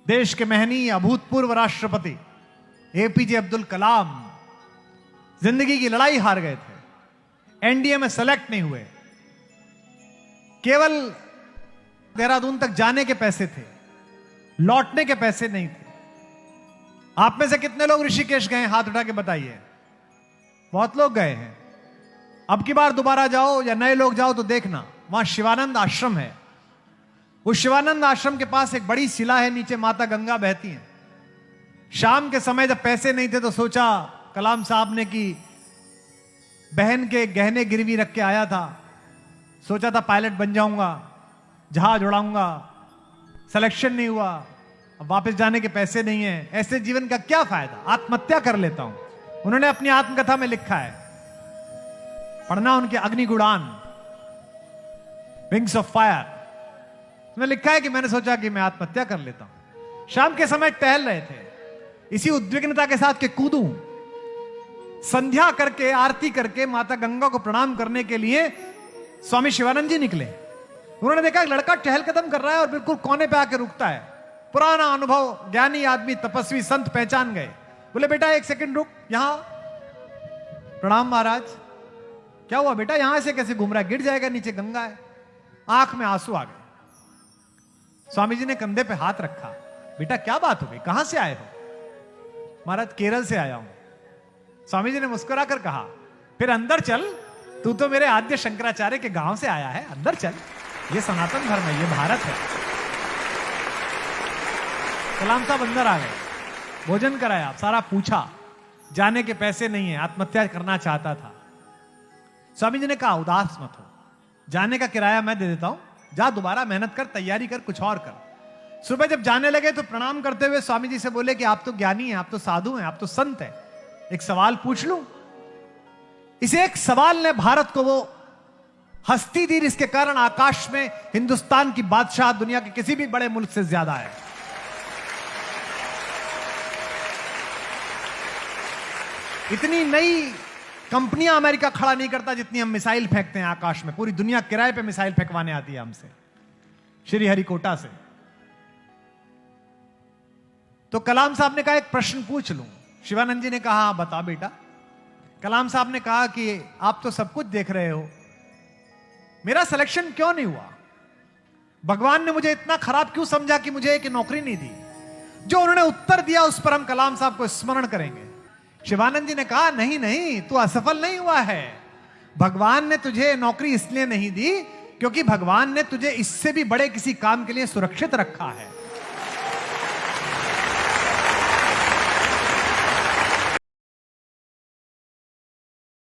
देश के महनीय अभूतपूर्व राष्ट्रपति एपीजे अब्दुल कलाम जिंदगी की लड़ाई हार गए थे, एनडीए में सेलेक्ट नहीं हुए, केवल देहरादून तक जाने के पैसे थे, लौटने के पैसे नहीं थे। आप में से कितने लोग ऋषिकेश गए, हाथ उठा के बताइए। बहुत लोग गए हैं। अब की बार दोबारा जाओ या नए लोग जाओ तो देखना, वहां शिवानंद आश्रम है। उस शिवानंद आश्रम के पास एक बड़ी शिला है, नीचे माता गंगा बहती है। शाम के समय जब पैसे नहीं थे तो सोचा कलाम साहब ने कि बहन के गहने गिरवी रख के आया था, सोचा था पायलट बन जाऊंगा, जहाज उड़ाऊंगा, सिलेक्शन नहीं हुआ, अब वापस जाने के पैसे नहीं है, ऐसे जीवन का क्या फायदा, आत्महत्या कर लेता हूं। उन्होंने अपनी आत्मकथा में लिखा है, पढ़ना उनके अग्निगुणान, विंग्स ऑफ फायर में लिखा है कि मैंने सोचा कि मैं आत्महत्या कर लेता हूं। शाम के समय टहल रहे थे, इसी उद्विग्नता के साथ के कूदूं, संध्या करके आरती करके माता गंगा को प्रणाम करने के लिए स्वामी शिवानंद जी निकले। उन्होंने देखा एक लड़का टहल कदम कर रहा है और बिल्कुल कोने पे आके रुकता है। पुराना अनुभव, ज्ञानी आदमी, तपस्वी संत पहचान गए। बोले बेटा एक सेकंड रुक, यहां प्रणाम महाराज। क्या हुआ बेटा, यहां से कैसे घूम रहा है, गिर जाएगा, नीचे गंगा है। आंख में आंसू आ गए। स्वामी जी ने कंधे पे हाथ रखा, बेटा क्या बात हो गई, कहां से आए हो। महाराज केरल से आया हूं। स्वामी जी ने मुस्कुराकर कहा, फिर अंदर चल, तू तो मेरे आद्य शंकराचार्य के गांव से आया है, अंदर चल, ये सनातन धर्म है, ये भारत है। कलाम साहब अंदर आ गए, भोजन कराया, सारा पूछा, जाने के पैसे नहीं है, आत्महत्या करना चाहता था। स्वामी जी ने कहा उदास मत हो, जाने का किराया मैं दे देता हूं, जा दोबारा मेहनत कर, तैयारी कर, कुछ और कर। सुबह जब जाने लगे तो प्रणाम करते हुए स्वामी जी से बोले कि आप तो ज्ञानी हैं, आप तो साधु हैं, आप तो संत हैं, एक सवाल पूछ लूं। इसे एक सवाल ने भारत को वो हस्ती दी जिसके कारण आकाश में हिंदुस्तान की बादशाह दुनिया के किसी भी बड़े मुल्क से ज्यादा है। इतनी नई कंपनियां अमेरिका खड़ा नहीं करता जितनी हम मिसाइल फेंकते हैं आकाश में। पूरी दुनिया किराए पे मिसाइल फेंकवाने आती है हमसे, श्रीहरिकोटा से। तो कलाम साहब ने कहा एक प्रश्न पूछ लूं। शिवानंद जी ने कहा बता बेटा। कलाम साहब ने कहा कि आप तो सब कुछ देख रहे हो, मेरा सिलेक्शन क्यों नहीं हुआ, भगवान ने मुझे इतना खराब क्यों समझा कि मुझे एक नौकरी नहीं दी। जो उन्होंने उत्तर दिया उस पर हम कलाम साहब को स्मरण करेंगे। शिवानंद जी ने कहा नहीं नहीं, तू असफल नहीं हुआ है, भगवान ने तुझे नौकरी इसलिए नहीं दी क्योंकि भगवान ने तुझे इससे भी बड़े किसी काम के लिए सुरक्षित रखा है।